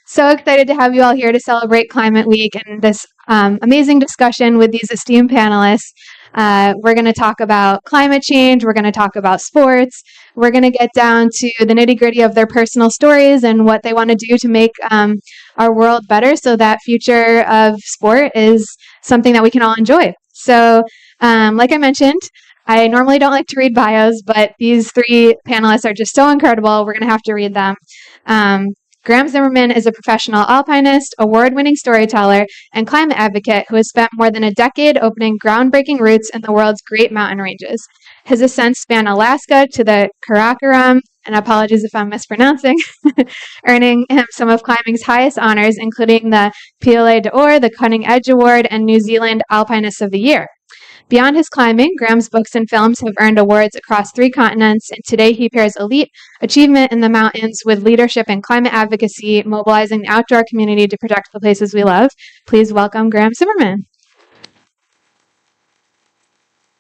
So excited to have you all here to celebrate Climate Week and this amazing discussion with these esteemed panelists. We're going to talk about climate change. We're going to talk about sports. We're going to get down to the nitty-gritty of their personal stories and what they want to do to make our world better so that future of sport is something that we can all enjoy. So, like I mentioned, I normally don't like to read bios, but these three panelists are just so incredible. We're going to have to read them. Graham Zimmerman is a professional alpinist, award-winning storyteller, and climate advocate who has spent more than a decade opening groundbreaking routes in the world's great mountain ranges. His ascents span Alaska to the Karakoram, and apologies if I'm mispronouncing, earning him some of climbing's highest honors, including the Piolet d'Or, the Cutting Edge Award, and New Zealand Alpinist of the Year. Beyond his climbing, Graham's books and films have earned awards across 3 continents, and today he pairs elite achievement in the mountains with leadership in climate advocacy, mobilizing the outdoor community to protect the places we love. Please welcome Graham Zimmerman.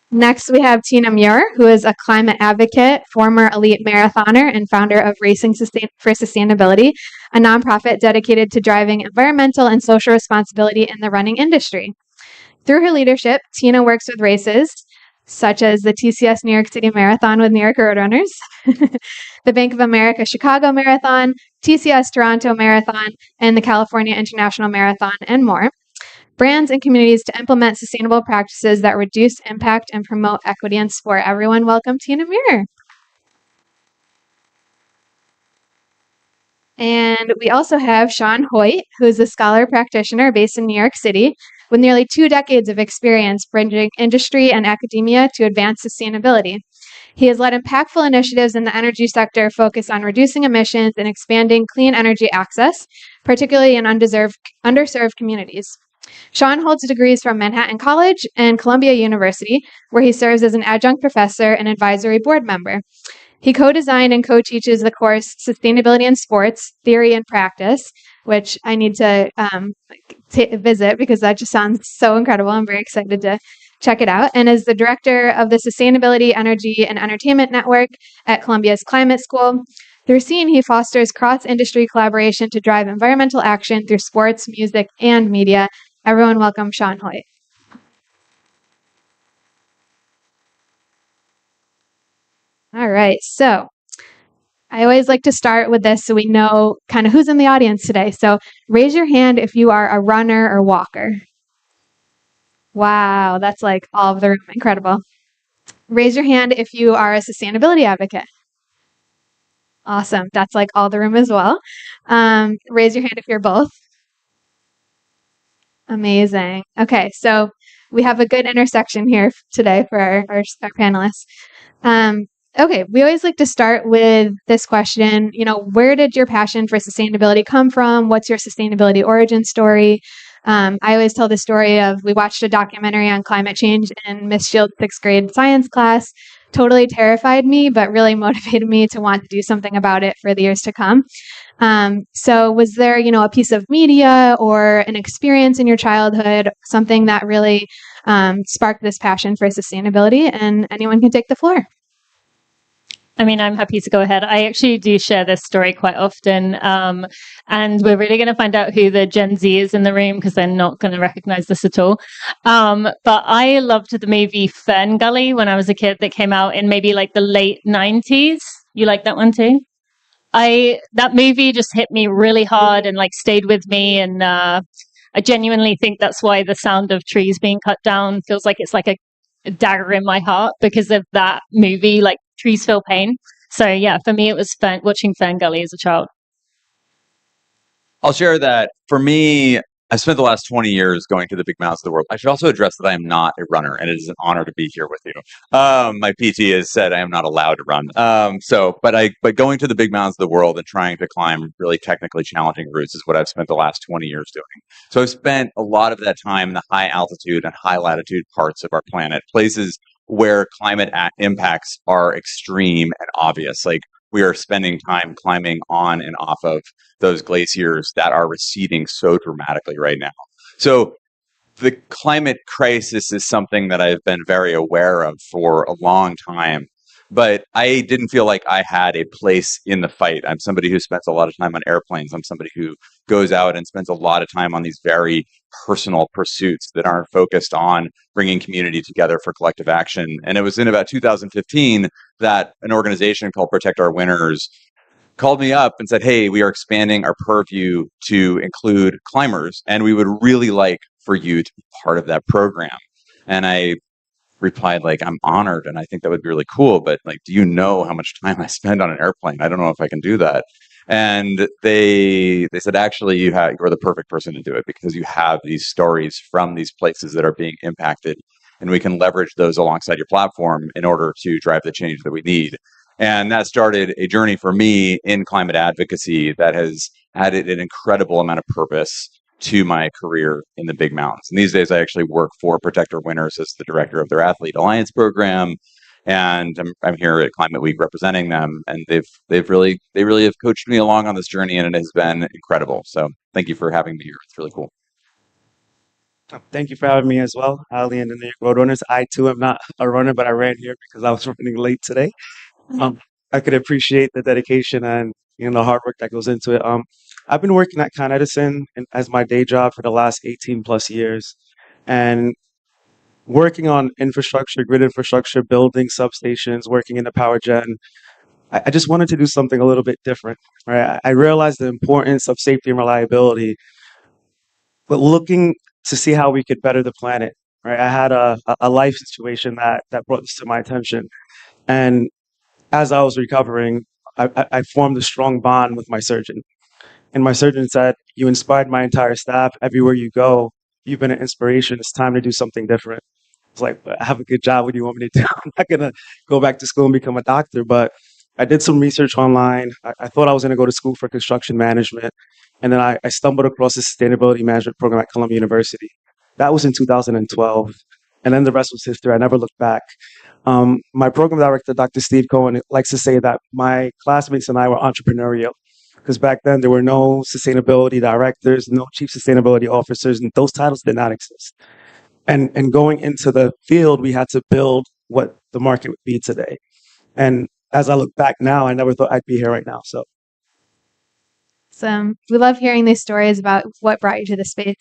Next, we have Tina Muir, who is a climate advocate, former elite marathoner, and founder of Racing for Sustainability, a nonprofit dedicated to driving environmental and social responsibility in the running industry. Through her leadership, Tina works with races such as the TCS New York City Marathon with New York Roadrunners, the Bank of America Chicago Marathon, TCS Toronto Marathon, and the California International Marathon, and more. Brands and communities to implement sustainable practices that reduce impact and promote equity in sport. Everyone, welcome Tina Muir. And we also have Shaun Hoyte, who is a scholar practitioner based in New York City, with nearly 2 decades of experience bridging industry and academia to advance sustainability. He has led impactful initiatives in the energy sector focused on reducing emissions and expanding clean energy access, particularly in underserved communities. Shaun holds degrees from Manhattan College and Columbia University, where he serves as an adjunct professor and advisory board member. He co-designed and co-teaches the course Sustainability in Sports, Theory and Practice, which I need to visit because that just sounds so incredible. I'm very excited to check it out. And is the director of the Sustainability, Energy, and Entertainment Network at Columbia's Climate School. Through SEEN, he fosters cross-industry collaboration to drive environmental action through sports, music, and media. Everyone welcome Shaun Hoyte. All right, so I always like to start with this so we know kind of who's in the audience today. So raise your hand if you are a runner or walker. Wow, that's like all of the room. Incredible. Raise your hand if you are a sustainability advocate. Awesome. That's like all the room as well. Raise your hand if you're both. Amazing. Okay, so we have a good intersection here today for our panelists. Okay, we always like to start with this question, where did your passion for sustainability come from? What's your sustainability origin story? I always tell the story of we watched a documentary on climate change in Miss Shield's 6th grade science class. Totally terrified me, but really motivated me to want to do something about it for the years to come. So was there, a piece of media or an experience in your childhood, something that really sparked this passion for sustainability? And anyone can take the floor. I mean, I'm happy to go ahead. I actually do share this story quite often. And we're really going to find out who the Gen Z is in the room because they're not going to recognize this at all. But I loved the movie Fern Gully when I was a kid that came out in maybe like the late 90s. You like that one too? That movie just hit me really hard and like stayed with me. And I genuinely think that's why the sound of trees being cut down feels like it's like a dagger in my heart because of that movie, like trees feel pain. So yeah, for me, it was watching Fern Gully as a child. I'll share that for me, I spent the last 20 years going to the big mountains of the world. I should also address that I am not a runner, and it is an honor to be here with you. My PT has said I am not allowed to run. But going to the big mountains of the world and trying to climb really technically challenging routes is what I've spent the last 20 years doing. So I've spent a lot of that time in the high altitude and high latitude parts of our planet, places where climate impacts are extreme and obvious. Like we are spending time climbing on and off of those glaciers that are receding so dramatically right now. So the climate crisis is something that I've been very aware of for a long time. but I didn't feel like I had a place in the fight. I'm somebody who spends a lot of time on airplanes. I'm somebody who goes out and spends a lot of time on these very personal pursuits that aren't focused on bringing community together for collective action. And it was in about 2015 that an organization called Protect Our Winners called me up and said, "Hey, we are expanding our purview to include climbers, and we would really like for you to be part of that program." And I replied, like, "I'm honored, and I think that would be really cool, but like, do you know how much time I spend on an airplane? I don't know if I can do that." And they said, "Actually, you're the perfect person to do it because you have these stories from these places that are being impacted, and we can leverage those alongside your platform in order to drive the change that we need." And that started a journey for me in climate advocacy that has added an incredible amount of purpose to my career in the big mountains. And these days I actually work for Protect Our Winners as the director of their Athlete Alliance program. And I'm here at Climate Week representing them. And they really have coached me along on this journey, and it has been incredible. So thank you for having me here. It's really cool. Thank you for having me as well, Ali and the New York Roadrunners. I too am not a runner, but I ran here because I was running late today. I could appreciate the dedication and the hard work that goes into it. I've been working at Con Edison as my day job for the last 18 plus years, and working on infrastructure, grid infrastructure, building substations, working in the power gen. I just wanted to do something a little bit different, right? I realized the importance of safety and reliability, but looking to see how we could better the planet, right? I had a life situation that brought this to my attention, and as I was recovering, I formed a strong bond with my surgeon. And my surgeon said, "You inspired my entire staff. Everywhere you go, you've been an inspiration. It's time to do something different." I was like, "But I have a good job. What do you want me to do? I'm not going to go back to school and become a doctor." But I did some research online. I thought I was going to go to school for construction management. And then I stumbled across the sustainability management program at Columbia University. That was in 2012. And then the rest was history. I never looked back. My program director, Dr. Steve Cohen, likes to say that my classmates and I were entrepreneurial, because back then there were no sustainability directors, no chief sustainability officers, and those titles did not exist. And going into the field, we had to build what the market would be today. And as I look back now, I never thought I'd be here right now. So we love hearing these stories about what brought you to the space.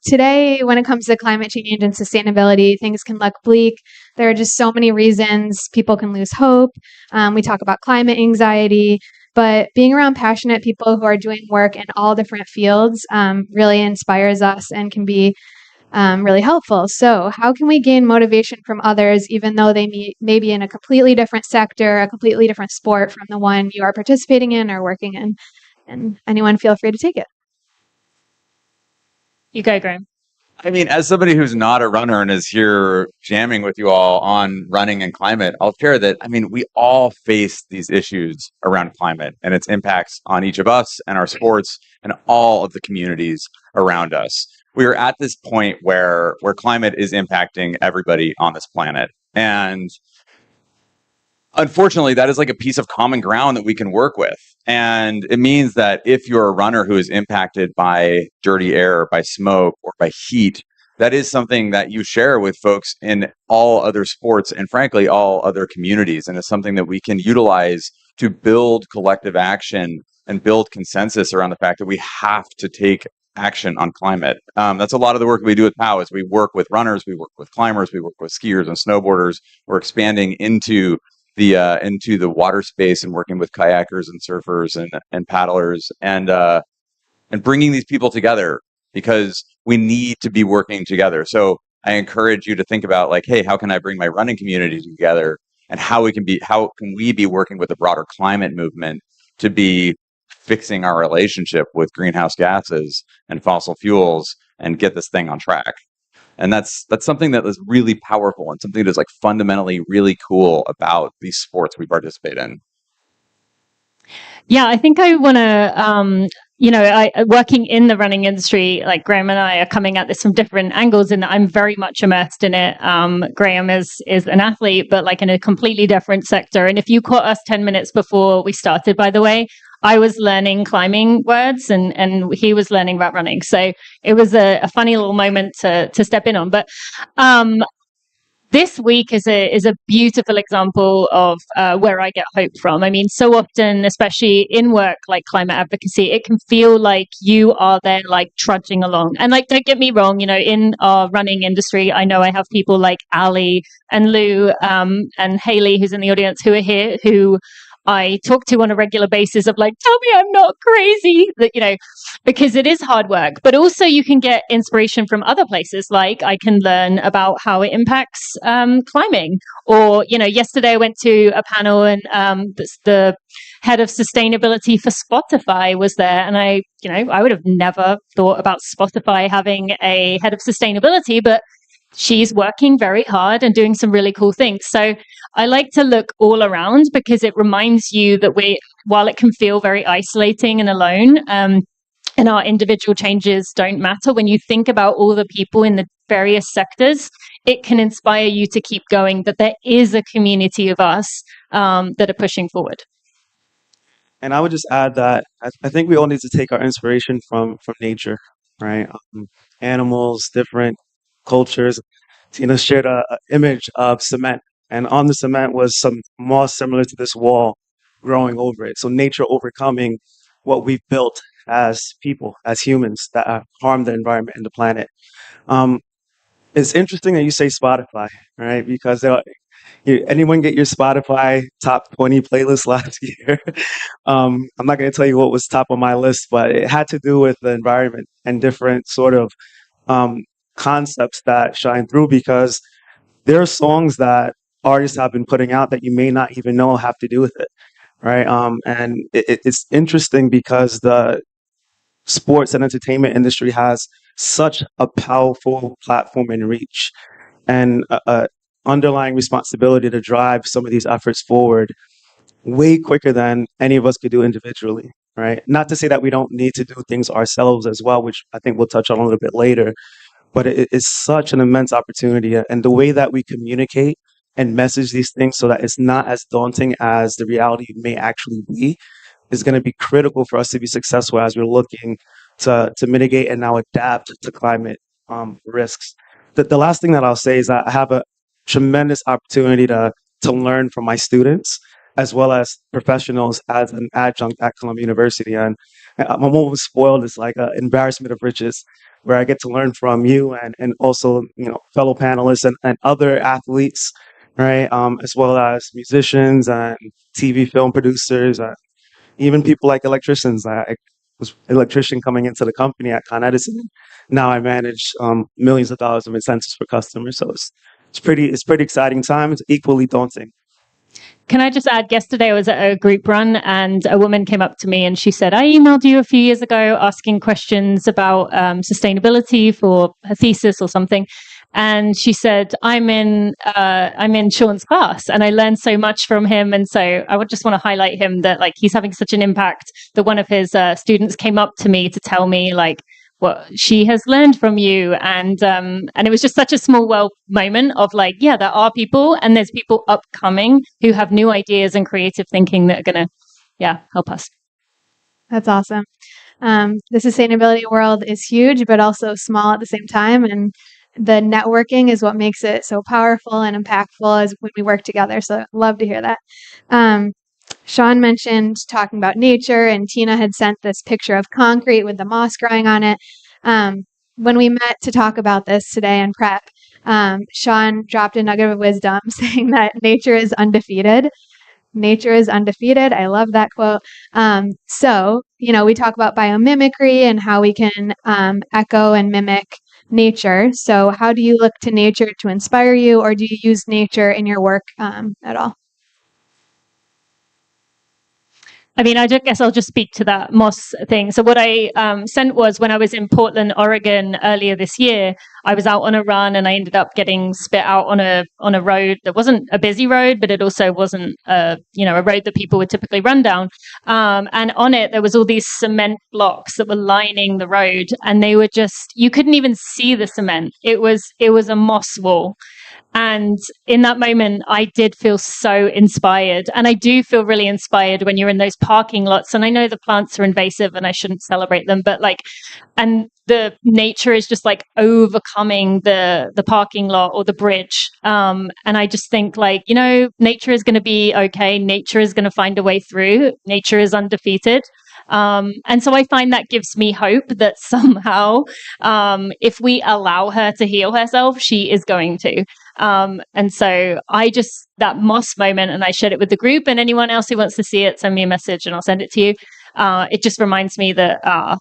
Today, when it comes to climate change and sustainability, things can look bleak. There are just so many reasons people can lose hope. We talk about climate anxiety, but being around passionate people who are doing work in all different fields really inspires us and can be really helpful. So how can we gain motivation from others, even though they may be in a completely different sector, a completely different sport from the one you are participating in or working in? And anyone feel free to take it. You go, Graham. I mean, as somebody who's not a runner and is here jamming with you all on running and climate, I'll share that, I mean, we all face these issues around climate and its impacts on each of us and our sports and all of the communities around us. We are at this point where climate is impacting everybody on this planet. And unfortunately, that is like a piece of common ground that we can work with. And it means that if you're a runner who is impacted by dirty air, by smoke, or by heat, that is something that you share with folks in all other sports and frankly, all other communities. And it's something that we can utilize to build collective action and build consensus around the fact that we have to take action on climate. That's a lot of the work we do with POW is we work with runners, we work with climbers, we work with skiers and snowboarders. We're expanding into the water space and working with kayakers and surfers and paddlers and bringing these people together because we need to be working together. So I encourage you to think about like, hey, how can I bring my running community together, and how can we be working with the broader climate movement to be fixing our relationship with greenhouse gases and fossil fuels and get this thing on track. And that's something that is really powerful and something that is like fundamentally really cool about these sports we participate in. Yeah, I think I want to, working in the running industry, like Graham and I are coming at this from different angles, and I'm very much immersed in it. Graham is an athlete, but like in a completely different sector. And if you caught us 10 minutes before we started, by the way, I was learning climbing words and he was learning about running. So it was a funny little moment to step in on. But this week is a beautiful example of where I get hope from. I mean, so often, especially in work like climate advocacy, it can feel like you are there like trudging along. And like, don't get me wrong, you know, in our running industry, I know I have people like Aly and Lou and Haley, who's in the audience, who are here, who I talk to on a regular basis of like, tell me I'm not crazy, that, you know, because it is hard work. But also you can get inspiration from other places. Like I can learn about how it impacts climbing. Or, you know, yesterday I went to a panel and the head of sustainability for Spotify was there. And I would have never thought about Spotify having a head of sustainability, but she's working very hard and doing some really cool things. So I like to look all around because it reminds you that while it can feel very isolating and alone, and our individual changes don't matter, when you think about all the people in the various sectors, it can inspire you to keep going, that there is a community of us that are pushing forward. And I would just add that I think we all need to take our inspiration from nature, right? Animals, different cultures. Tina shared a image of cement, and on the cement was some moss similar to this wall growing over it. So nature overcoming what we've built as people, as humans that have harmed the environment and the planet. Um, it's interesting that you say Spotify, right? Because anyone get your Spotify top 20 playlist last year? I'm not going to tell you what was top on my list, but it had to do with the environment and different sort of um, concepts that shine through, because there are songs that artists have been putting out that you may not even know have to do with it, right? And it's interesting because the sports and entertainment industry has such a powerful platform and reach, and a underlying responsibility to drive some of these efforts forward way quicker than any of us could do individually, right? Not to say that we don't need to do things ourselves as well, which I think we'll touch on a little bit later, but it is such an immense opportunity. And the way that we communicate and message these things so that it's not as daunting as the reality may actually be is going to be critical for us to be successful as we're looking to mitigate and now adapt to climate risks. The last thing that I'll say is that I have a tremendous opportunity to learn from my students as well as professionals as an adjunct at Columbia University. And I'm almost spoiled. It's like an embarrassment of riches where I get to learn from you and also, fellow panelists and other athletes, right? As well as musicians and TV film producers, even people like electricians. I was an electrician coming into the company at Con Edison. Now I manage millions of dollars of incentives for customers. So it's pretty exciting time. It's equally daunting. Can I just add, yesterday I was at a group run and a woman came up to me and she said, I emailed you a few years ago asking questions about sustainability for her thesis or something. And she said, I'm in Shaun's class and I learned so much from him. And so I would just want to highlight him, that like he's having such an impact that one of his students came up to me to tell me like what she has learned from you. And it was just such a small world moment of like, yeah, there are people and there's people upcoming who have new ideas and creative thinking that are going to, help us. That's awesome. The sustainability world is huge, but also small at the same time. And the networking is what makes it so powerful and impactful as when we work together. So love to hear that. Shaun mentioned talking about nature, and Tina had sent this picture of concrete with the moss growing on it. When we met to talk about this today in prep, Shaun dropped a nugget of wisdom saying that nature is undefeated. Nature is undefeated. I love that quote. So, we talk about biomimicry and how we can echo and mimic nature. So how do you look to nature to inspire you, or do you use nature in your work at all? I mean, I guess I'll just speak to that moss thing. So what I sent was, when I was in Portland, Oregon earlier this year, I was out on a run and I ended up getting spit out on a road that wasn't a busy road, but it also wasn't a road that people would typically run down. And on it, there was all these cement blocks that were lining the road, and they were just, you couldn't even see the cement. It was a moss wall. And in that moment, I did feel so inspired. And I do feel really inspired when you're in those parking lots. And I know the plants are invasive and I shouldn't celebrate them, but like, and the nature is just like overcoming the parking lot or the bridge. And I just think like, you know, nature is going to be okay. Nature is going to find a way through. Nature is undefeated. And so I find that gives me hope that somehow, if we allow her to heal herself, she is going to. And so I just, that moss moment, and I shared it with the group, and anyone else who wants to see it, send me a message and I'll send it to you. It just reminds me that,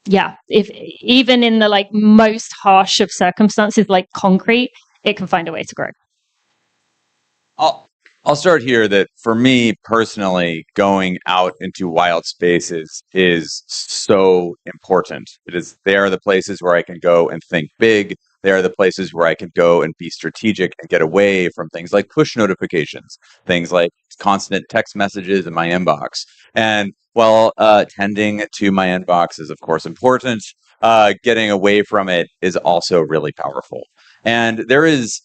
yeah, if even in the like most harsh of circumstances, like concrete, it can find a way to grow. I'll start here that for me personally, going out into wild spaces is so important. They are the places where I can go and think big. They are the places where I can go and be strategic and get away from things like push notifications, things like constant text messages in my inbox. And while tending to my inbox is of course important, getting away from it is also really powerful. And there is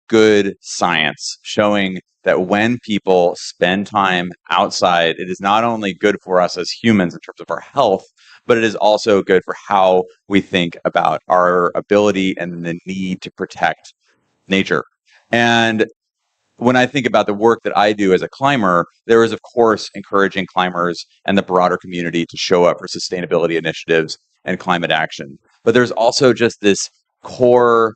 good science showing that when people spend time outside, it is not only good for us as humans in terms of our health, but it is also good for how we think about our ability and the need to protect nature. And when I think about the work that I do as a climber, there is, of course, encouraging climbers and the broader community to show up for sustainability initiatives and climate action. But there's also just this core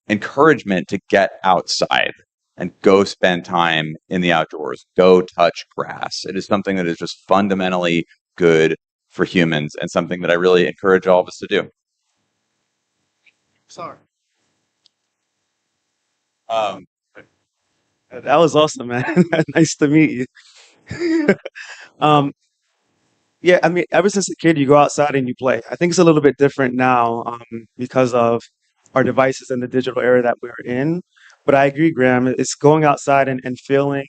encouragement to get outside and go spend time in the outdoors, go touch grass. It is something that is just fundamentally good for humans and something that I really encourage all of us to do. Sorry. That was awesome, man. Nice to meet you. Yeah, I mean, ever since a kid, you go outside and you play. I think it's a little bit different now because of our devices and the digital era that we're in. But I agree, Graham. It's going outside and feeling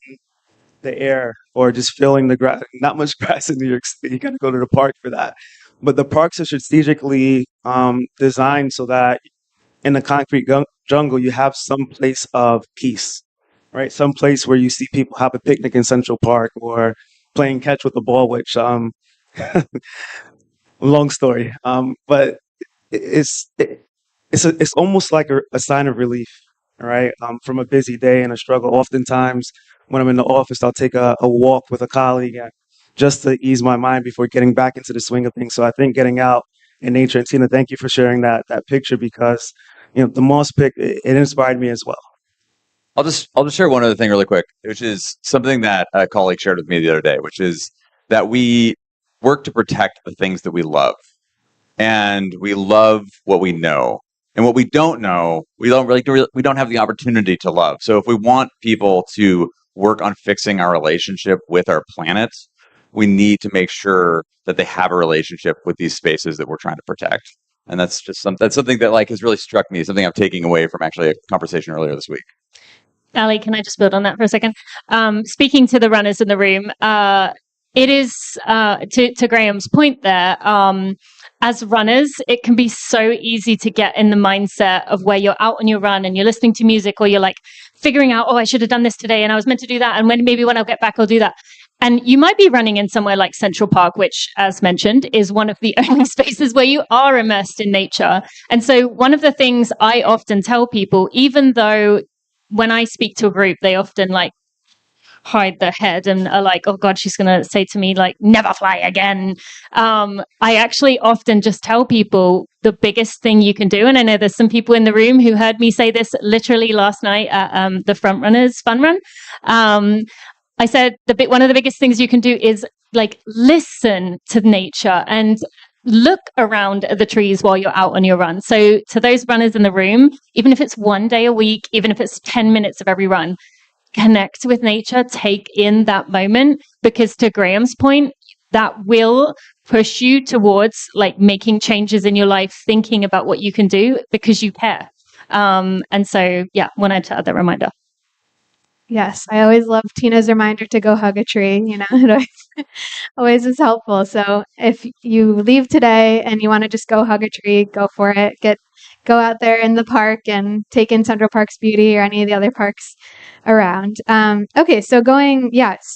the air or just feeling the grass. Not much grass in New York City. You got to go to the park for that. But the parks are strategically designed so that in the concrete jungle, you have some place of peace, right? Some place where you see people have a picnic in Central Park or playing catch with the ball, which long story. But it's almost like a sign of relief, right? From a busy day and a struggle. Oftentimes, when I'm in the office, I'll take a walk with a colleague just to ease my mind before getting back into the swing of things. So I think getting out in nature, and Tina, thank you for sharing that picture because the moss pick it inspired me as well. I'll just share one other thing really quick, which is something that a colleague shared with me the other day, which is that we work to protect the things that we love, and we love what we know, and what we don't know, we don't have the opportunity to love. So if we want people to work on fixing our relationship with our planet, we need to make sure that they have a relationship with these spaces that we're trying to protect. And that's just something that like has really struck me, something I'm taking away from actually a conversation earlier this week. Aly, can I just build on that for a second? Speaking to the runners in the room, it is, to Graham's point there, as runners, it can be so easy to get in the mindset of where you're out on your run and you're listening to music or you're like figuring out, oh, I should have done this today and I was meant to do that. And maybe when I'll get back, I'll do that. And you might be running in somewhere like Central Park, which, as mentioned, is one of the only spaces where you are immersed in nature. And so one of the things I often tell people, even though when I speak to a group, they often like hide their head and are like, oh God, she's going to say to me like, never fly again. I actually often just tell people the biggest thing you can do. And I know there's some people in the room who heard me say this literally last night at the Front Runners Fun Run. I said one of the biggest things you can do is like listen to nature and look around at the trees while you're out on your run. So to those runners in the room, even if it's one day a week, even if it's 10 minutes of every run, connect with nature, take in that moment, because to Graham's point, that will push you towards like making changes in your life, thinking about what you can do because you care. And so, yeah, wanted to add that reminder. Yes, I always love Tina's reminder to go hug a tree. It always is helpful. So if you leave today and you want to just go hug a tree, go for it. Get go out there in the park and take in Central Park's beauty or any of the other parks around. Okay, so going,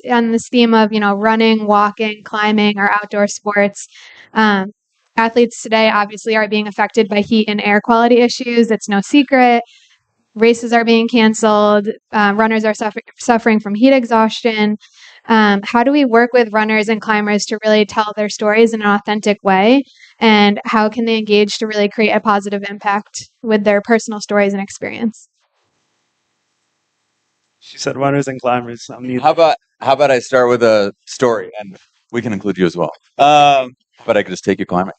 on this theme of, running, walking, climbing, or outdoor sports, athletes today obviously are being affected by heat and air quality issues. It's no secret. Races are being canceled. Runners are suffering from heat exhaustion. How do we work with runners and climbers to really tell their stories in an authentic way? And how can they engage to really create a positive impact with their personal stories and experience? She said runners and climbers. How about I start with a story, and we can include you as well. But I could just take you climbing.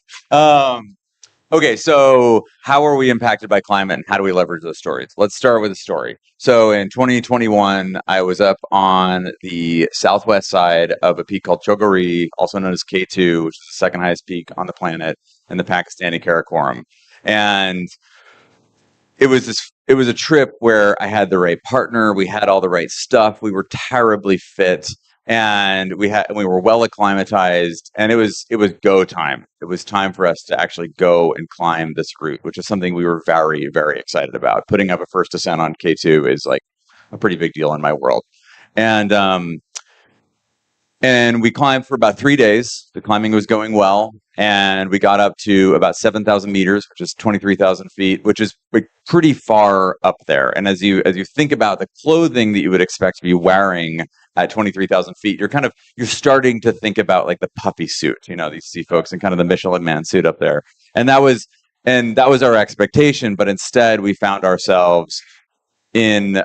Okay, so how are we impacted by climate, and how do we leverage those stories? Let's start with a story. So in 2021, I was up on the southwest side of a peak called Chogari, also known as K2, which is the second highest peak on the planet in the Pakistani Karakoram. And it was a trip where I had the right partner, we had all the right stuff, we were terribly fit, and we were well acclimatized, and it was go time. It was time for us to actually go and climb this route, which is something we were very, very excited about. Putting up a first descent on K2 is like a pretty big deal in my world. And we climbed for about 3 days. The climbing was going well, and we got up to about 7,000 meters, which is 23,000 feet, which is pretty far up there. And as you think about the clothing that you would expect to be wearing at 23,000 feet, you're starting to think about like the puffy suit. These see folks in kind of the Michelin Man suit up there, and that was our expectation. But instead, we found ourselves in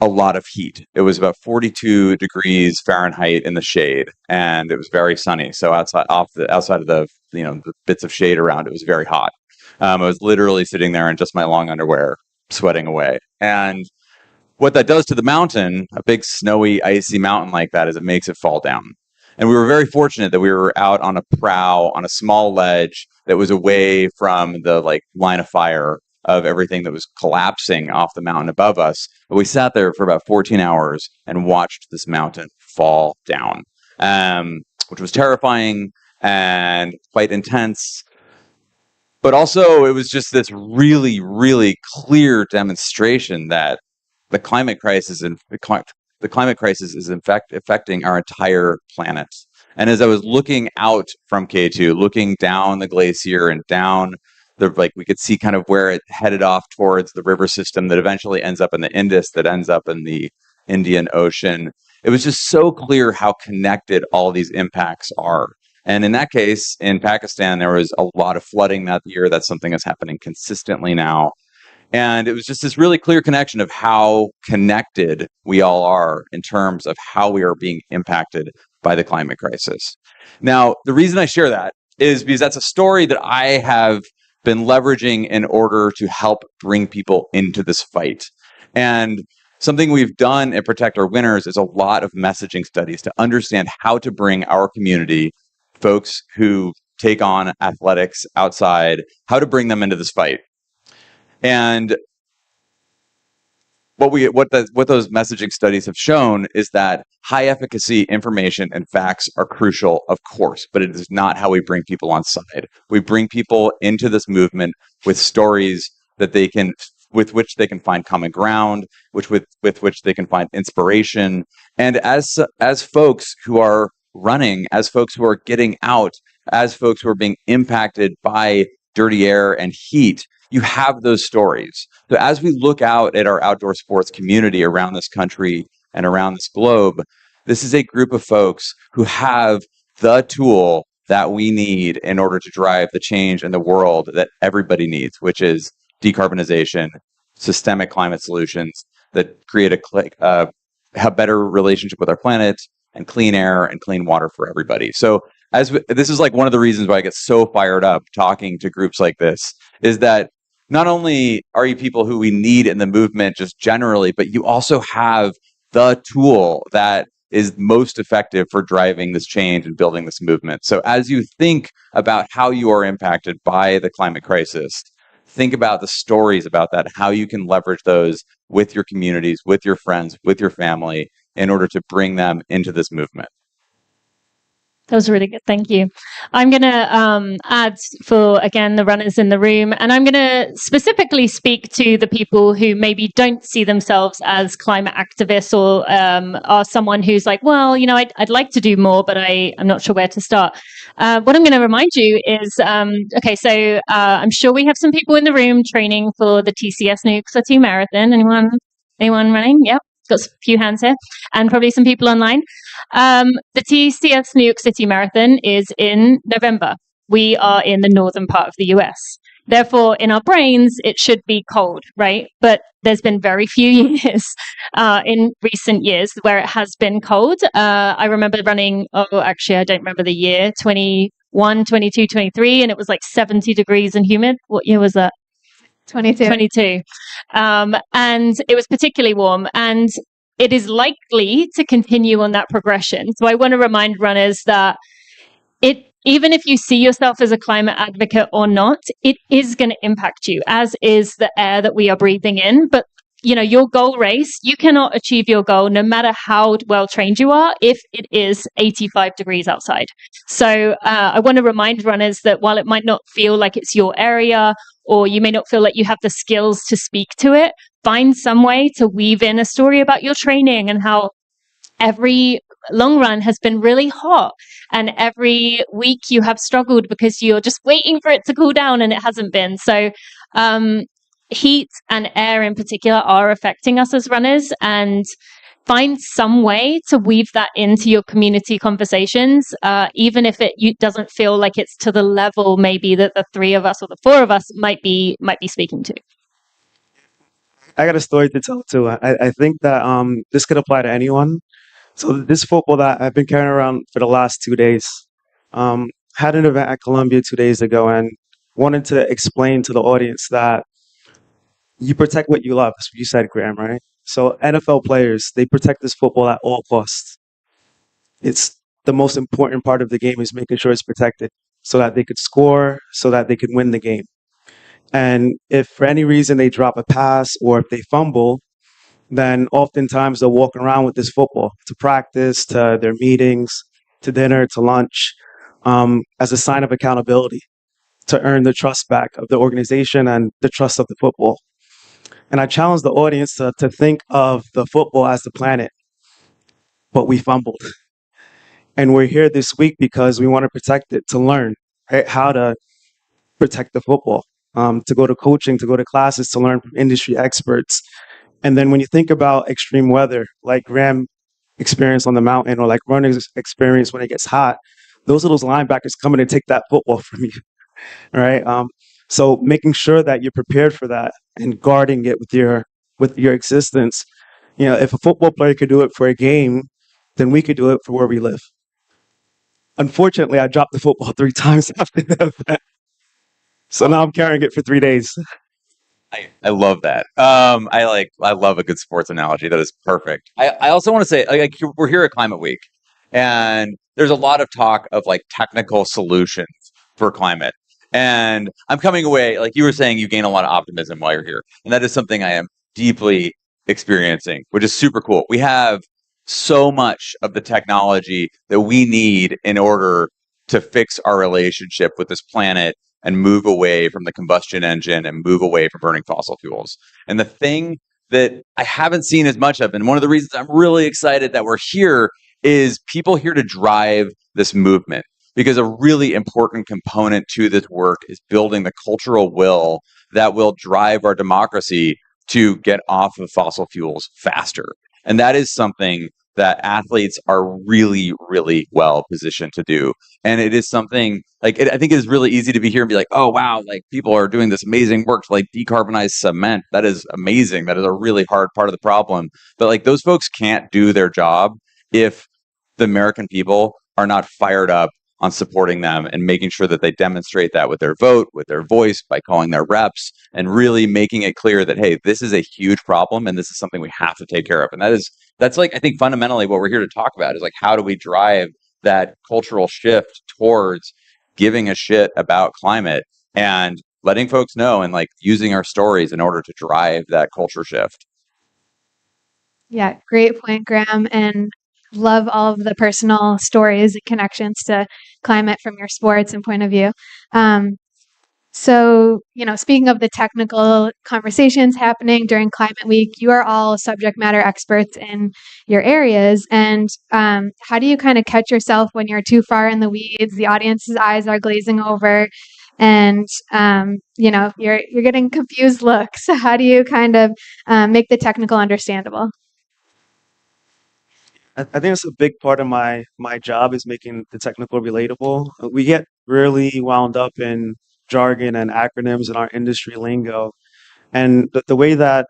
a lot of heat. It was about 42 degrees Fahrenheit in the shade, and it was very sunny. So outside of the the bits of shade around, it was very hot. I was literally sitting there in just my long underwear, sweating away. And what that does to the mountain, a big snowy, icy mountain like that, is it makes it fall down. And we were very fortunate that we were out on a prow on a small ledge that was away from the line of fire of everything that was collapsing off the mountain above us. But we sat there for about 14 hours and watched this mountain fall down, which was terrifying and quite intense. But also, it was just this really, really clear demonstration that the climate crisis is in fact affecting our entire planet. And as I was looking out from K2, looking down the glacier and down we could see kind of where it headed off towards the river system that eventually ends up in the Indus, that ends up in the Indian Ocean. It was just so clear how connected all these impacts are. And in that case, in Pakistan, there was a lot of flooding that year. That's something that's happening consistently now. And it was just this really clear connection of how connected we all are in terms of how we are being impacted by the climate crisis. Now, the reason I share that is because that's a story that I have been leveraging in order to help bring people into this fight. And something we've done at Protect Our Winners is a lot of messaging studies to understand how to bring our community, folks who take on athletics outside, how to bring them into this fight. And what those messaging studies have shown is that high efficacy information and facts are crucial, of course, but it is not how we bring people on side. We bring people into this movement with stories that with which they can find common ground, with which they can find inspiration. And as folks who are running, as folks who are getting out, as folks who are being impacted by dirty air and heat, you have those stories. So as we look out at our outdoor sports community around this country and around this globe, this is a group of folks who have the tool that we need in order to drive the change in the world that everybody needs, which is decarbonization, systemic climate solutions that create a better relationship with our planet, and clean air and clean water for everybody. So this is one of the reasons why I get so fired up talking to groups like this, is that not only are you people who we need in the movement just generally, but you also have the tool that is most effective for driving this change and building this movement. So as you think about how you are impacted by the climate crisis, think about the stories about that, how you can leverage those with your communities, with your friends, with your family, in order to bring them into this movement. That was really good. Thank you. I'm going to add for, again, the runners in the room, and I'm going to specifically speak to the people who maybe don't see themselves as climate activists or are someone who's like, well, you know, I'd like to do more, but I'm not sure where to start. What I'm going to remind you is, okay, so I'm sure we have some people in the room training for the TCS New York City Marathon. Anyone running? Yep. Got a few hands here, and probably some people online. The TCS New York City Marathon is in November. We are in the northern part of the US. Therefore, in our brains, it should be cold, right? But there's been very few years in recent years where it has been cold. I remember running, actually, I don't remember the year, 21, 22, 23, and it was like 70 degrees and humid. What year was that? 22. And it was particularly warm, and it is likely to continue on that progression. So I want to remind runners that even if you see yourself as a climate advocate or not, it is going to impact you, as is the air that we are breathing in. But you know, your goal race, you cannot achieve your goal no matter how well trained you are if it is 85 degrees outside. So I want to remind runners that while it might not feel like it's your area, or you may not feel like you have the skills to speak to it, find some way to weave in a story about your training and how every long run has been really hot, and every week you have struggled because you're just waiting for it to cool down and it hasn't been. So heat and air in particular are affecting us as runners, and find some way to weave that into your community conversations, even if it doesn't feel like it's to the level maybe that the three of us or the four of us might be speaking to. I got a story to tell too. I think that this could apply to anyone. So this football that I've been carrying around for the last 2 days, had an event at Columbia 2 days ago, and wanted to explain to the audience that you protect what you love. That's what you said, Graham, right? So NFL players, they protect this football at all costs. It's the most important part of the game is making sure it's protected so that they could score, so that they could win the game. And if for any reason they drop a pass or if they fumble, then oftentimes they'll walk around with this football to practice, to their meetings, to dinner, to lunch, as a sign of accountability to earn the trust back of the organization and the trust of the football. And I challenge the audience to think of the football as the planet, but we fumbled. And we're here this week because we want to protect it, to learn, right, how to protect the football, to go to coaching, to go to classes, to learn from industry experts. And then when you think about extreme weather, like Graham experienced on the mountain, or like runners experience when it gets hot, those are those linebackers coming to take that football from you, right? So making sure that you're prepared for that and guarding it with your existence. You know, if a football player could do it for a game, then we could do it for where we live. Unfortunately, I dropped the football 3 times after that event. So now I'm carrying it for 3 days. I love that. I love a good sports analogy. That is perfect. I also want to say, like, we're here at Climate Week, and there's a lot of talk of like technical solutions for climate. And I'm coming away, like you were saying, you gain a lot of optimism while you're here. And that is something I am deeply experiencing, which is super cool. We have so much of the technology that we need in order to fix our relationship with this planet and move away from the combustion engine and move away from burning fossil fuels. And the thing that I haven't seen as much of, and one of the reasons I'm really excited that we're here, is people here to drive this movement. Because a really important component to this work is building the cultural will that will drive our democracy to get off of fossil fuels faster. And that is something that athletes are really, really well positioned to do. And it is something like, I think it is really easy to be here and be like, oh, wow, like people are doing this amazing work to like decarbonize cement. That is amazing. That is a really hard part of the problem. But like those folks can't do their job if the American people are not fired up on supporting them and making sure that they demonstrate that with their vote, with their voice, by calling their reps, and really making it clear that, hey, this is a huge problem and this is something we have to take care of. And that's like, I think fundamentally what we're here to talk about is like, how do we drive that cultural shift towards giving a shit about climate and letting folks know and like using our stories in order to drive that culture shift. Yeah, great point, Graham. And love all of the personal stories and connections to climate from your sports and point of view. So, speaking of the technical conversations happening during Climate Week, you are all subject matter experts in your areas. And how do you kind of catch yourself when you're too far in the weeds? The audience's eyes are glazing over, and you're getting confused looks. How do you kind of make the technical understandable? I think it's a big part of my job is making the technical relatable. We get really wound up in jargon and acronyms in our industry lingo, and the way that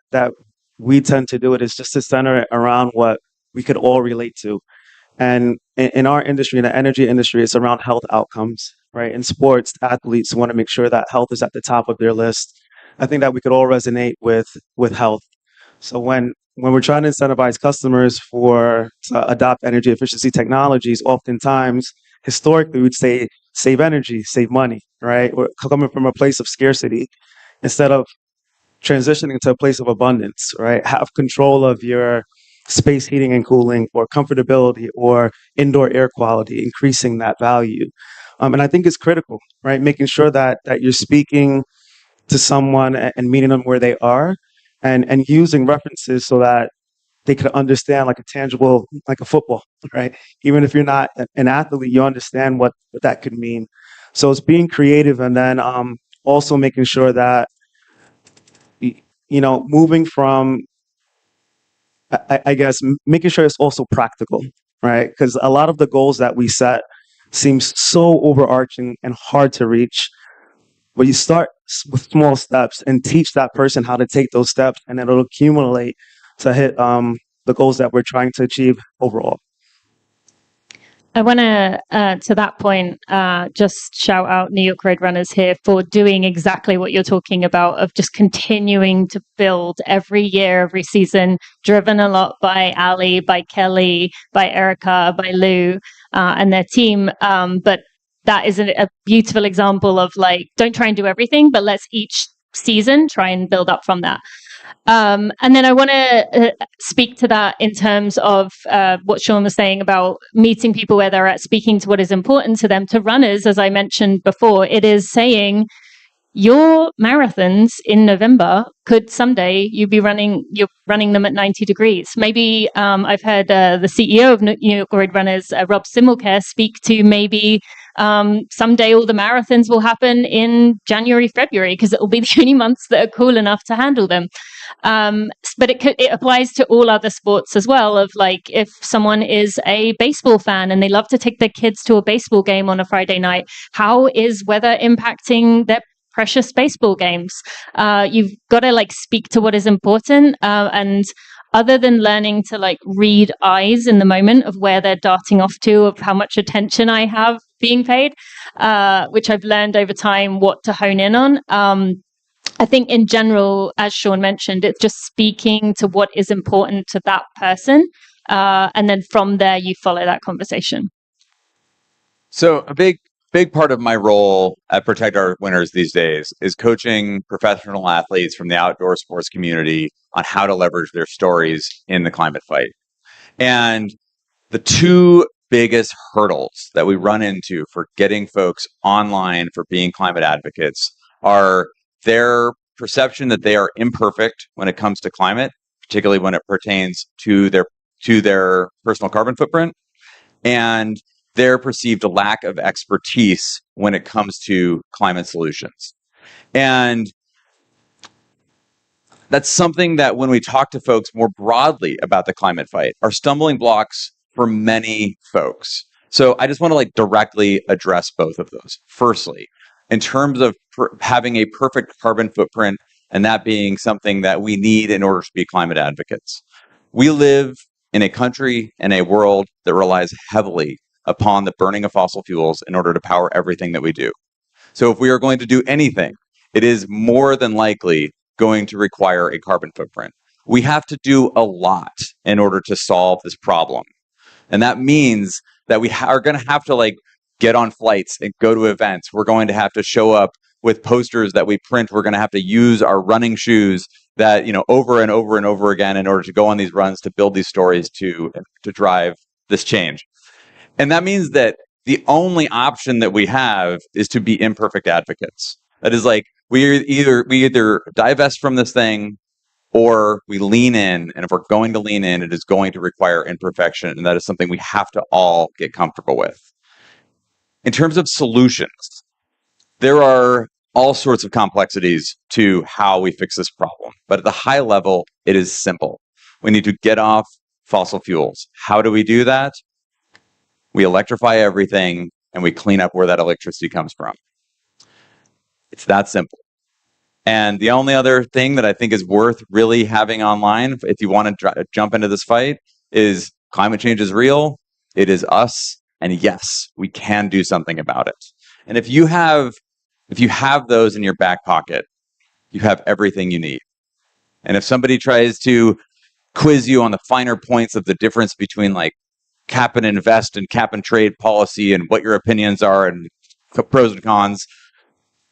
we tend to do it is just to center it around what we could all relate to. And in our industry, in the energy industry, it's around health outcomes, right? In sports, athletes want to make sure that health is at the top of their list. I think that we could all resonate with health. So when we're trying to incentivize customers to adopt energy efficiency technologies, oftentimes historically we'd say save energy, save money, right? We're coming from a place of scarcity instead of transitioning to a place of abundance, right? Have control of your space heating and cooling or comfortability or indoor air quality, increasing that value. And I think it's critical, right? Making sure that you're speaking to someone and meeting them where they are and using references so that they can understand like a tangible, like a football, right? Even if you're not an athlete, you understand what that could mean. So it's being creative and then also making sure that, moving from, I guess, making sure it's also practical, right? Because a lot of the goals that we set seems so overarching and hard to reach. But you start with small steps and teach that person how to take those steps, and then it'll accumulate to hit the goals that we're trying to achieve overall. I want to that point, just shout out New York Road Runners here for doing exactly what you're talking about, of just continuing to build every year, every season, driven a lot by Aly, by Kelly, by Erica, by Lou, and their team. But that is a beautiful example of like, don't try and do everything, but let's each season try and build up from that. And then I want to speak to that in terms of what Shaun was saying about meeting people where they're at, speaking to what is important to them. To runners, as I mentioned before, it is saying your marathons in November could someday you're running them at 90 degrees. Maybe I've heard the CEO of New York Road Runners, Rob Simmelcare, speak to maybe someday all the marathons will happen in January, February, because it will be the only months that are cool enough to handle them. But it applies to all other sports as well, of like, if someone is a baseball fan and they love to take their kids to a baseball game on a Friday night, how is weather impacting their precious baseball games? You've got to like speak to what is important, and other than learning to like read eyes in the moment of where they're darting off to, of how much attention I have being paid, which I've learned over time what to hone in on. I think in general, as Shaun mentioned, it's just speaking to what is important to that person. And then from there, you follow that conversation. So a big part of my role at Protect Our Winners these days is coaching professional athletes from the outdoor sports community on how to leverage their stories in the climate fight. And the two biggest hurdles that we run into for getting folks online for being climate advocates are their perception that they are imperfect when it comes to climate, particularly when it pertains to their personal carbon footprint, and their perceived lack of expertise when it comes to climate solutions. And that's something that when we talk to folks more broadly about the climate fight are stumbling blocks for many folks. So I just want to like directly address both of those. Firstly, in terms of having a perfect carbon footprint and that being something that we need in order to be climate advocates. We live in a country and a world that relies heavily upon the burning of fossil fuels in order to power everything that we do. So if we are going to do anything, it is more than likely going to require a carbon footprint. We have to do a lot in order to solve this problem. And that means that we are going to have to like get on flights and go to events. We're going to have to show up with posters that we print. We're going to have to use our running shoes that, over and over and over again in order to go on these runs, to build these stories, to drive this change. And that means that the only option that we have is to be imperfect advocates. That is like, we either divest from this thing or we lean in. And if we're going to lean in, it is going to require imperfection. And that is something we have to all get comfortable with. In terms of solutions, there are all sorts of complexities to how we fix this problem. But at the high level, it is simple. We need to get off fossil fuels. How do we do that? We electrify everything and we clean up where that electricity comes from. It's that simple. And the only other thing that I think is worth really having online, if you want to jump into this fight, is climate change is real. It is us. And yes, we can do something about it. And if you have those in your back pocket, you have everything you need. And if somebody tries to quiz you on the finer points of the difference between like cap and invest and cap and trade policy and what your opinions are and pros and cons,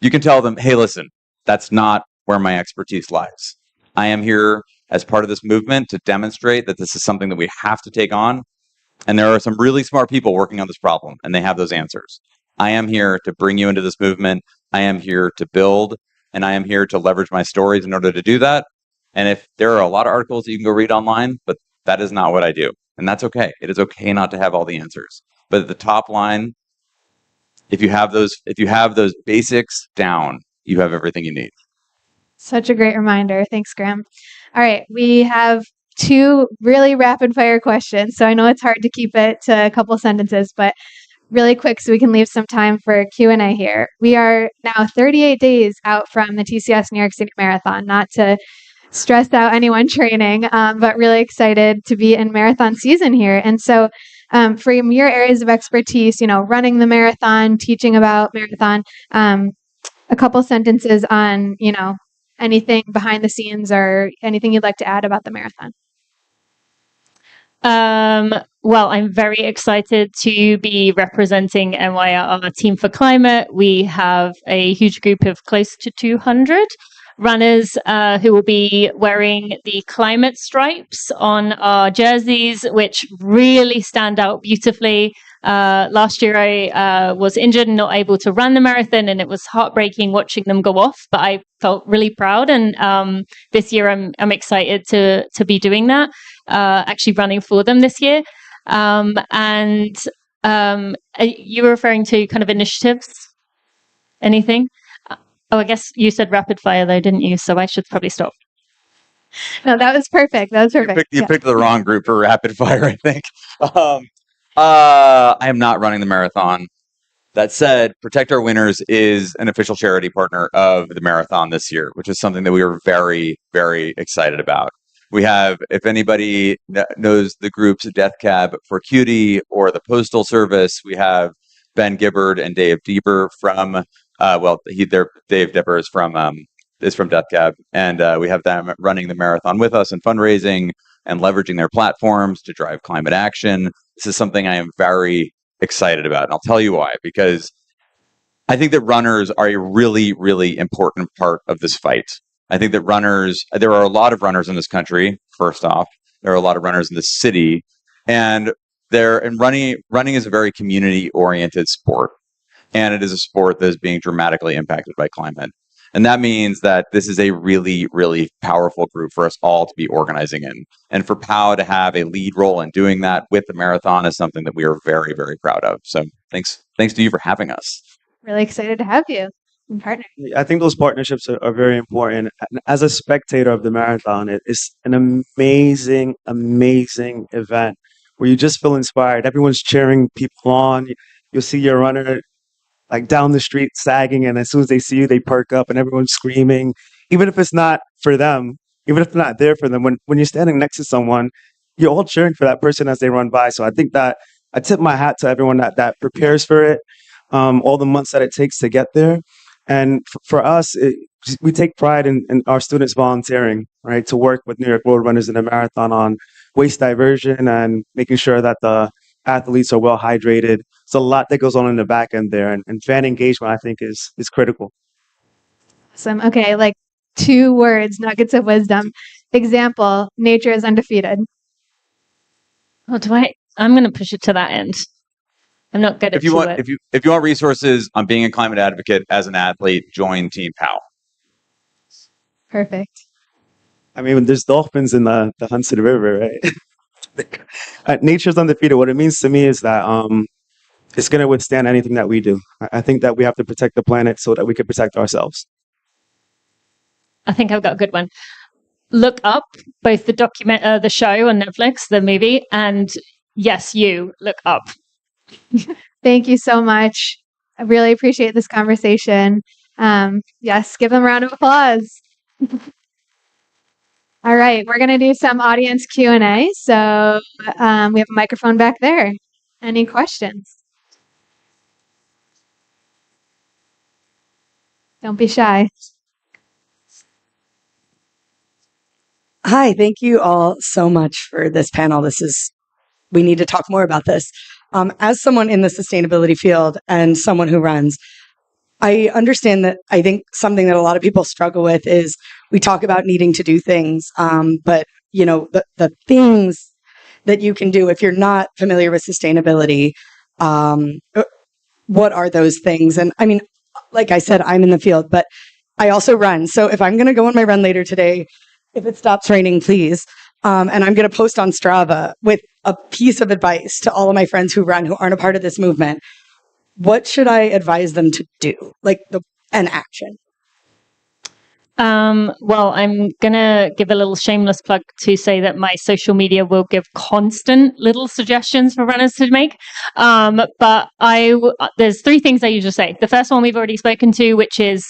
you can tell them, hey, listen, that's not where my expertise lies. I am here as part of this movement to demonstrate that this is something that we have to take on. And there are some really smart people working on this problem, and they have those answers. I am here to bring you into this movement. I am here to build, and I am here to leverage my stories in order to do that. And if there are a lot of articles that you can go read online, but that is not what I do. And that's okay. It is okay not to have all the answers. But at the top line, if you have those basics down, you have everything you need. Such a great reminder. Thanks, Graham. All right, we have 2 really rapid fire questions. So I know it's hard to keep it to a couple sentences, but really quick so we can leave some time for Q&A here. We are now 38 days out from the TCS New York City Marathon, not to stress out anyone training, but really excited to be in marathon season here. And so for your areas of expertise, running the marathon, teaching about marathon, a couple sentences on, anything behind the scenes or anything you'd like to add about the marathon. Well, I'm very excited to be representing NYRR Team for Climate. We have a huge group of close to 200 runners who will be wearing the climate stripes on our jerseys, which really stand out beautifully. Last year I was injured and not able to run the marathon, and it was heartbreaking watching them go off, but I felt really proud. And this year I'm excited to be doing that, actually running for them this year. And you were referring to kind of initiatives? Anything? Oh, I guess you said rapid fire though, didn't you? So I should probably stop. No, that was perfect. You picked the wrong group for rapid fire, I think. I am not running the marathon. That said, Protect Our Winners is an official charity partner of the marathon this year, which is something that we are very, very excited about. We have, if anybody knows the groups Death Cab for Cutie or the Postal Service, we have Ben Gibbard and Dave Deeper from, Dave Deeper is from Death Cab, and we have them running the marathon with us and fundraising and leveraging their platforms to drive climate action. This is something I am very excited about, and I'll tell you why. Because I think that runners are a really, really important part of this fight. I think that there are a lot of runners in this country, first off. There are a lot of runners in this city, and running is a very community-oriented sport. And it is a sport that is being dramatically impacted by climate. And that means that this is a really, really powerful group for us all to be organizing in. And for POW to have a lead role in doing that with the marathon is something that we are very, very proud of. So thanks to you for having us. Really excited to have you and partner. I think those partnerships are very important. As a spectator of the marathon, it's an amazing, amazing event where you just feel inspired. Everyone's cheering people on. You'll see your runner like down the street sagging, and as soon as they see you, they perk up and everyone's screaming. Even if it's not for them, even if it's not there for them, when you're standing next to someone, you're all cheering for that person as they run by. So I think that I tip my hat to everyone that prepares for it, all the months that it takes to get there. And for us, we take pride in our students volunteering, right, to work with New York Road Runners in the marathon on waste diversion and making sure that the athletes are well hydrated. There's a lot that goes on in the back end there, and fan engagement, I think, is critical. Awesome. Okay, like 2 words, nuggets of wisdom. Example: nature is undefeated. Oh, do I? I'm going to push it to that end. I'm not good at If you want resources on being a climate advocate as an athlete, join Team POW. Perfect. I mean, there's dolphins in the Hudson River, right? Nature's undefeated. What it means to me is that it's going to withstand anything that we do. I think that we have to protect the planet so that we can protect ourselves. I think I've got a good one. Look up both the show on Netflix, the movie, and yes, you look up. Thank you so much. I really appreciate this conversation. Yes, give them a round of applause. All right, we're going to do some audience Q&A. So we have a microphone back there. Any questions? Don't be shy. Hi, thank you all so much for this panel. We need to talk more about this. As someone in the sustainability field and someone who runs, I understand that I think something that a lot of people struggle with is we talk about needing to do things, but the things that you can do if you're not familiar with sustainability, what are those things? And I mean, like I said, I'm in the field, but I also run. So if I'm going to go on my run later today, if it stops raining, please. And I'm going to post on Strava with a piece of advice to all of my friends who run, who aren't a part of this movement. What should I advise them to do? An action. Well, I'm going to give a little shameless plug to say that my social media will give constant little suggestions for runners to make. But there's three things I usually say. The first one we've already spoken to, which is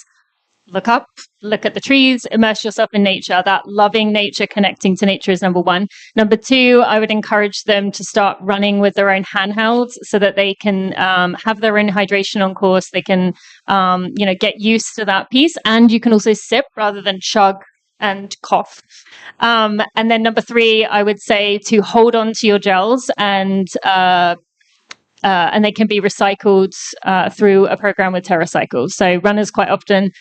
look up, look at the trees, immerse yourself in nature. That loving nature, connecting to nature is number one. Number two, I would encourage them to start running with their own handhelds so that they can have their own hydration on course. They can, get used to that piece. And you can also sip rather than chug and cough. And then number three, I would say to hold on to your gels and they can be recycled through a program with TerraCycle. So runners quite often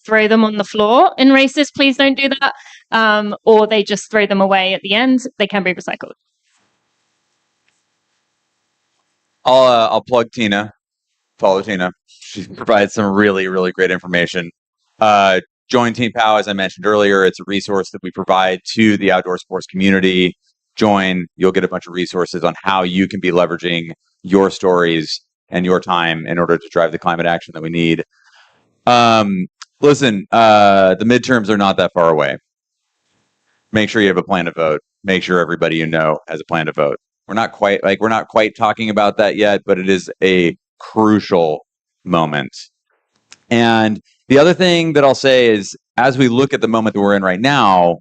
throw them on the floor in races. Please don't do that. Or they just throw them away at the end. They can be recycled. I'll plug Tina. Follow Tina. She provides some really, really great information. Join Team POW, as I mentioned earlier. It's a resource that we provide to the outdoor sports community. Join. You'll get a bunch of resources on how you can be leveraging your stories and your time in order to drive the climate action that we need. Listen, the midterms are not that far away. Make sure you have a plan to vote. Make sure everybody you know has a plan to vote. We're not quite talking about that yet, but it is a crucial moment. And the other thing that I'll say is, as we look at the moment that we're in right now,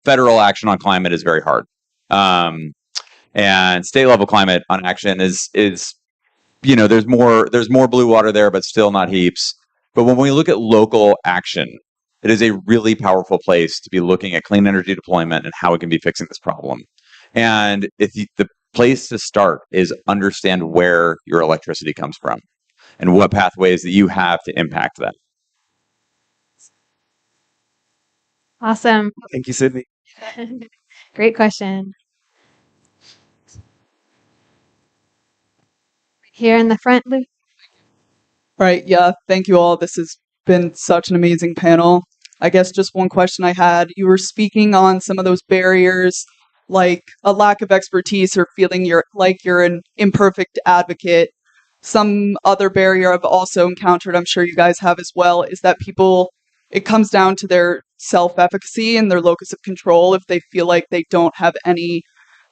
federal action on climate is very hard. And state level climate on action is there's more blue water there, but still not heaps. But when we look at local action, it is a really powerful place to be looking at clean energy deployment and how it can be fixing this problem. And the place to start is understand where your electricity comes from and what pathways that you have to impact that. Awesome. Thank you, Sydney. Great question. Here in the front, Luke. Right, yeah, thank you all. This has been such an amazing panel. I guess just one question I had. You were speaking on some of those barriers, like a lack of expertise or feeling you're an imperfect advocate. Some other barrier I've also encountered, I'm sure you guys have as well, is that it comes down to their self-efficacy and their locus of control. If they feel like they don't have any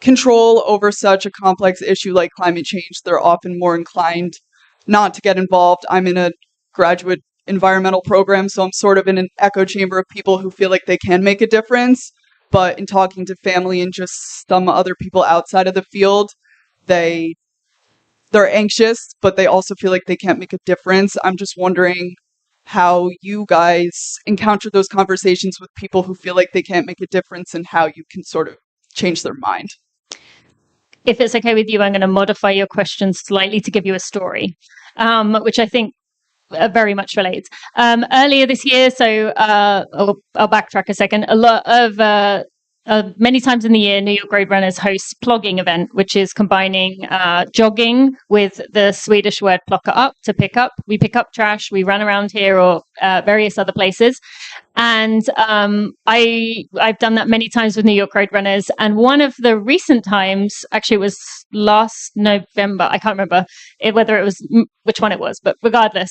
control over such a complex issue like climate change, they're often more inclined not to get involved. I'm in a graduate environmental program, so I'm sort of in an echo chamber of people who feel like they can make a difference. But in talking to family and just some other people outside of the field, they're anxious, but they also feel like they can't make a difference. I'm just wondering how you guys encounter those conversations with people who feel like they can't make a difference and how you can sort of change their mind. If it's okay with you, I'm going to modify your question slightly to give you a story, which I think very much relates. Earlier this year, so I'll backtrack a second, a lot of many times in the year, New York Road Runners hosts plogging event, which is combining jogging with the Swedish word plocka up, to pick up. We pick up trash, we run around here or various other places. And I've done that many times with New York Road Runners. And one of the recent times, actually it was last November, I can't remember whether it was which one it was, but regardless,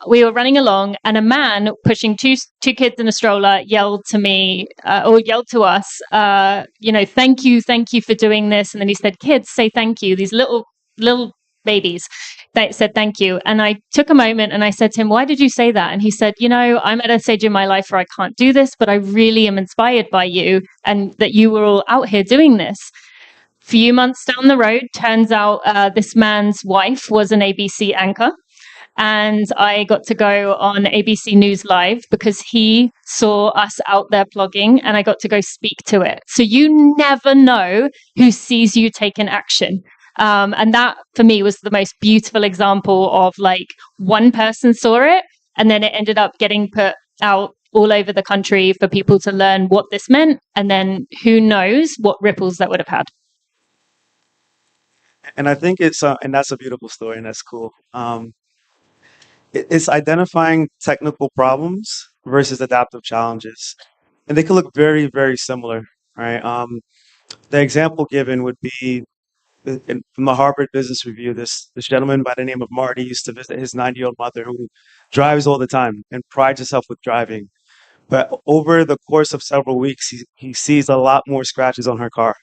we were running along and a man pushing two kids in a stroller yelled to me or yelled to us, thank you for doing this. And then he said, kids, say thank you. These little babies that said thank you. And I took a moment and I said to him, why did you say that? And he said, I'm at a stage in my life where I can't do this, but I really am inspired by you and that you were all out here doing this. Few months down the road, turns out this man's wife was an ABC anchor. And I got to go on ABC News Live because he saw us out there plogging and I got to go speak to it. So you never know who sees you taking action. And that for me was the most beautiful example of like one person saw it and then it ended up getting put out all over the country for people to learn what this meant. And then who knows what ripples that would have had. And I think and that's a beautiful story, and that's cool. It's identifying technical problems versus adaptive challenges, and they can look very, very similar, right? The example given would be from the Harvard Business Review. This gentleman by the name of Marty used to visit his 90-year-old mother, who drives all the time and prides herself with driving. But over the course of several weeks, he sees a lot more scratches on her car.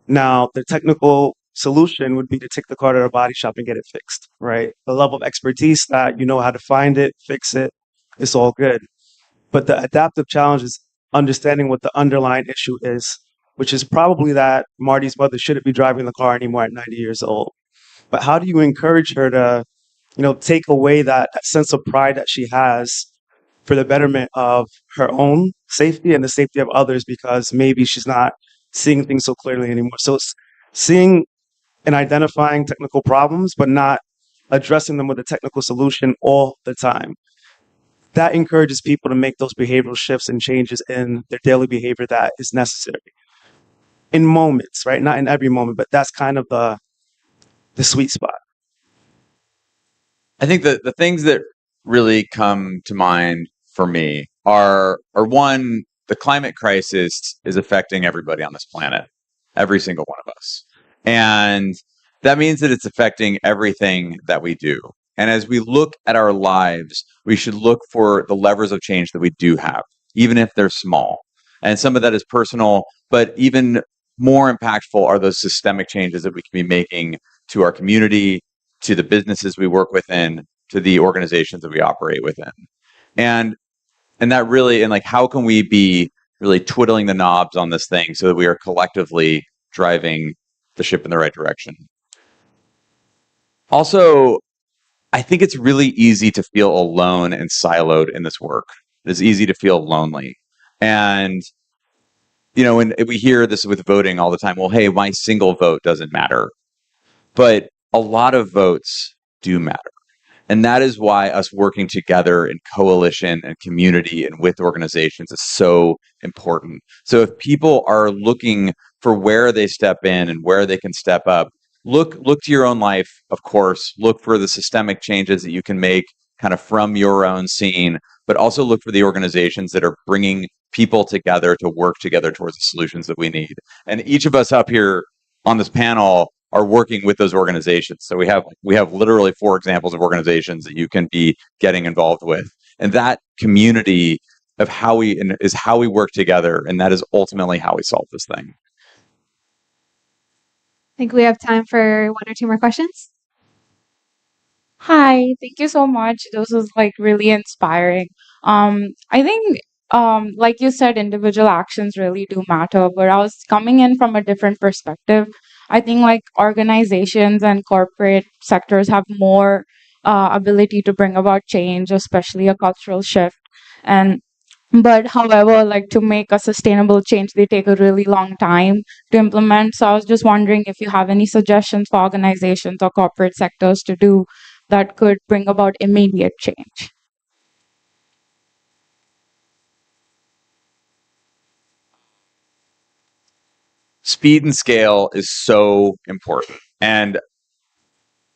Now, the technical solution would be to take the car to a body shop and get it fixed, right? The level of expertise that you know how to find it, fix it, it's all good. But the adaptive challenge is understanding what the underlying issue is, which is probably that Marty's mother shouldn't be driving the car anymore at 90 years old. But how do you encourage her to, take away that sense of pride that she has for the betterment of her own safety and the safety of others, because maybe she's not seeing things so clearly anymore. So it's seeing and identifying technical problems, but not addressing them with a technical solution all the time. That encourages people to make those behavioral shifts and changes in their daily behavior that is necessary. In moments, right? Not in every moment, but that's kind of the sweet spot. I think the things that really come to mind for me are one, the climate crisis is affecting everybody on this planet, every single one of us. And that means that it's affecting everything that we do. And as we look at our lives, we should look for the levers of change that we do have, even if they're small. And some of that is personal, but even more impactful are those systemic changes that we can be making to our community, to the businesses we work within, to the organizations that we operate within. And that really, and like, how can we be really twiddling the knobs on this thing so that we are collectively driving the ship in the right direction? Also, I think it's really easy to feel alone and siloed in this work. It's easy to feel lonely. And, when we hear this with voting all the time, well, hey, my single vote doesn't matter. But a lot of votes do matter. And that is why us working together in coalition and community and with organizations is so important. So if people are looking for where they step in and where they can step up, look to your own life, of course. Look for the systemic changes that you can make kind of from your own scene, but also look for the organizations that are bringing people together to work together towards the solutions that we need. And each of us up here on this panel are working with those organizations. So we have literally 4 examples of organizations that you can be getting involved with. And that community of how we work together, and that is ultimately how we solve this thing. I think we have time for 1 or 2 more questions. Hi, thank you so much. This was like really inspiring. I think like you said, individual actions really do matter, but I was coming in from a different perspective. I think like organizations and corporate sectors have more ability to bring about change, especially a cultural shift. But however, like to make a sustainable change, they take a really long time to implement. So I was just wondering if you have any suggestions for organizations or corporate sectors to do that could bring about immediate change. speed and scale is so important. And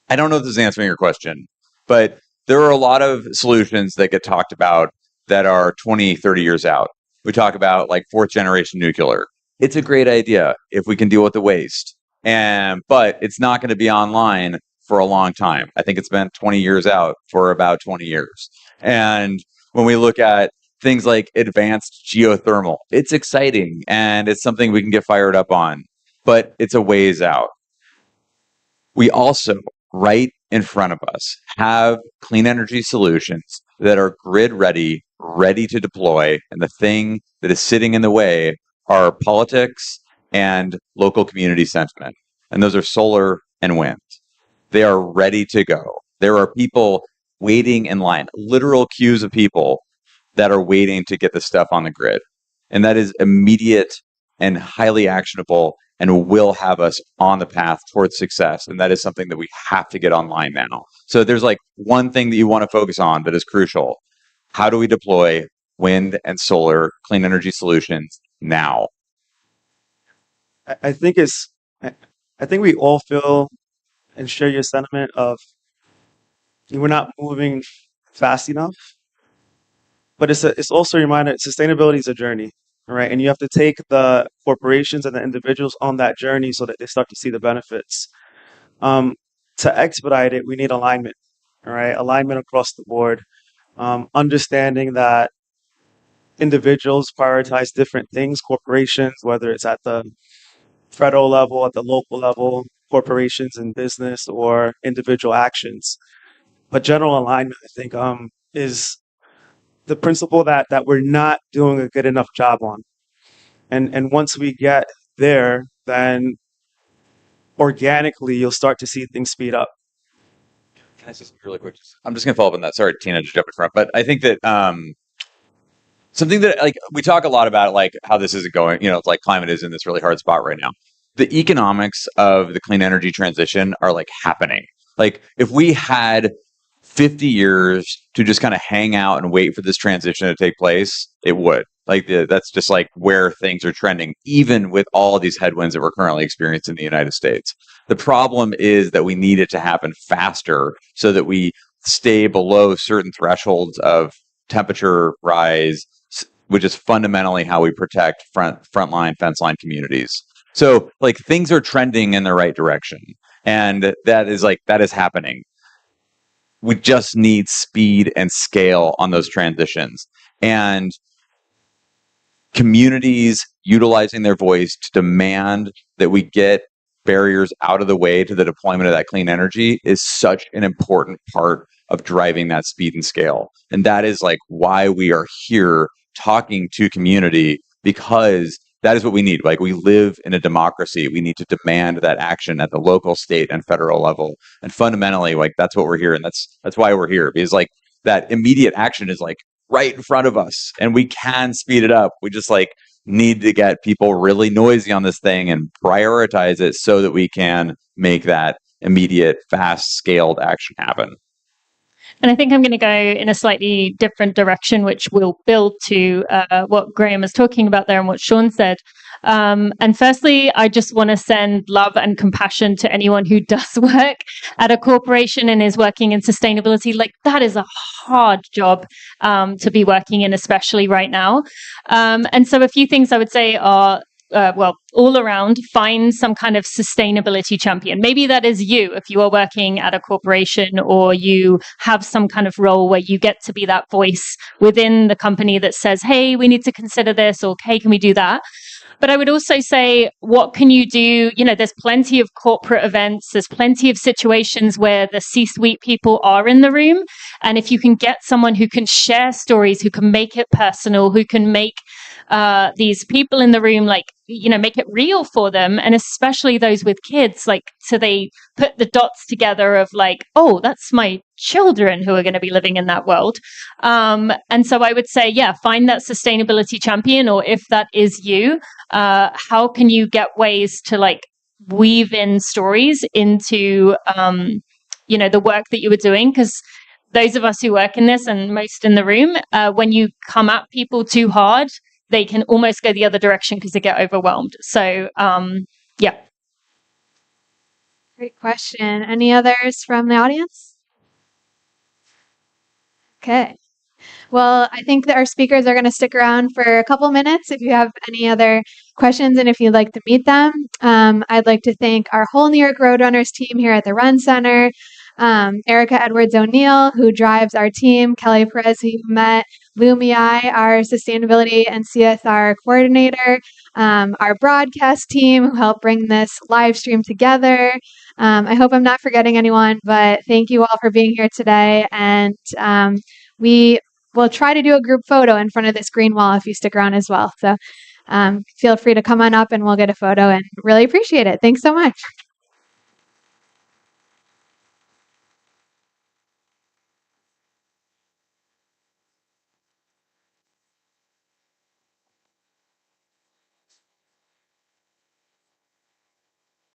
I don't know if this is answering your question, but there are a lot of solutions that get talked about that are 20, 30 years out. We talk about like fourth generation nuclear. It's a great idea if we can deal with the waste. But it's not going to be online for a long time. I think it's been 20 years out for about 20 years. And when we look at things like advanced geothermal, it's exciting and it's something we can get fired up on, but it's a ways out. We also, right in front of us, have clean energy solutions that are grid ready, ready to deploy. And the thing that is sitting in the way are politics and local community sentiment. And those are solar and wind. They are ready to go. There are people waiting in line, literal queues of people that are waiting to get the stuff on the grid. And that is immediate and highly actionable and will have us on the path towards success. And that is something that we have to get online now. So there's like one thing that you want to focus on that is crucial. How do we deploy wind and solar clean energy solutions now? I think I think we all feel and share your sentiment of we're not moving fast enough. But it's also a reminder sustainability is a journey, right? And you have to take the corporations and the individuals on that journey so that they start to see the benefits. Um, to expedite it, we need alignment, all right? Alignment across the board. Understanding that individuals prioritize different things, corporations, whether it's at the federal level, at the local level, corporations in business, or individual actions. But general alignment, I think, is the principle that we're not doing a good enough job on. And once we get there, then organically you'll start to see things speed up. Can I say something really quick? I'm just going to follow up on that. Sorry, Tina, to jump in front. But I think that something that like we talk a lot about, like how this isn't going, it's like climate is in this really hard spot right now. The economics of the clean energy transition are like happening. Like if we had 50 years to just kind of hang out and wait for this transition to take place, it would. Like that's just like where things are trending, even with all of these headwinds that we're currently experiencing in the United States. The problem is that we need it to happen faster so that we stay below certain thresholds of temperature rise, which is fundamentally how we protect frontline, fence line communities. So like things are trending in the right direction. And that is happening. We just need speed and scale on those transitions. And communities utilizing their voice to demand that we get barriers out of the way to the deployment of that clean energy is such an important part of driving that speed and scale. And that is like why we are here talking to community, because that is what we need. Like we live in a democracy. We need to demand that action at the local, state, and federal level. And fundamentally, like that's what we're here. And that's why we're here, because like that immediate action is like right in front of us and we can speed it up. We just like need to get people really noisy on this thing and prioritize it so that we can make that immediate, fast scaled action happen. And I think I'm going to go in a slightly different direction, which will build to what Graham is talking about there and what Shaun said. And firstly, I just want to send love and compassion to anyone who does work at a corporation and is working in sustainability. Like that is a hard job to be working in, especially right now. And so a few things I would say are, all around, find some kind of sustainability champion. Maybe that is you if you are working at a corporation or you have some kind of role where you get to be that voice within the company that says, hey, we need to consider this, or hey, can we do that? But I would also say, what can you do? There's plenty of corporate events. There's plenty of situations where the C-suite people are in the room. And if you can get someone who can share stories, who can make it personal, who can make these people in the room, make it real for them. And especially those with kids, so they put the dots together of oh, that's my children who are going to be living in that world. And so I would say, find that sustainability champion, or if that is you, how can you get ways to weave in stories into, the work that you were doing? Because those of us who work in this, and most in the room, when you come at people too hard, they can almost go the other direction because they get overwhelmed. So, yeah. Great question. Any others from the audience? Okay. Well, I think that our speakers are going to stick around for a couple minutes if you have any other questions and if you'd like to meet them. I'd like to thank our whole New York Roadrunners team here at the Run Center, Erica Edwards O'Neill, who drives our team, Kelly Perez, who you met, Lou Miai, our sustainability and CSR coordinator, our broadcast team, who helped bring this live stream together. I hope I'm not forgetting anyone, but thank you all for being here today. And we will try to do a group photo in front of this green wall if you stick around as well. So feel free to come on up and we'll get a photo and really appreciate it. Thanks so much.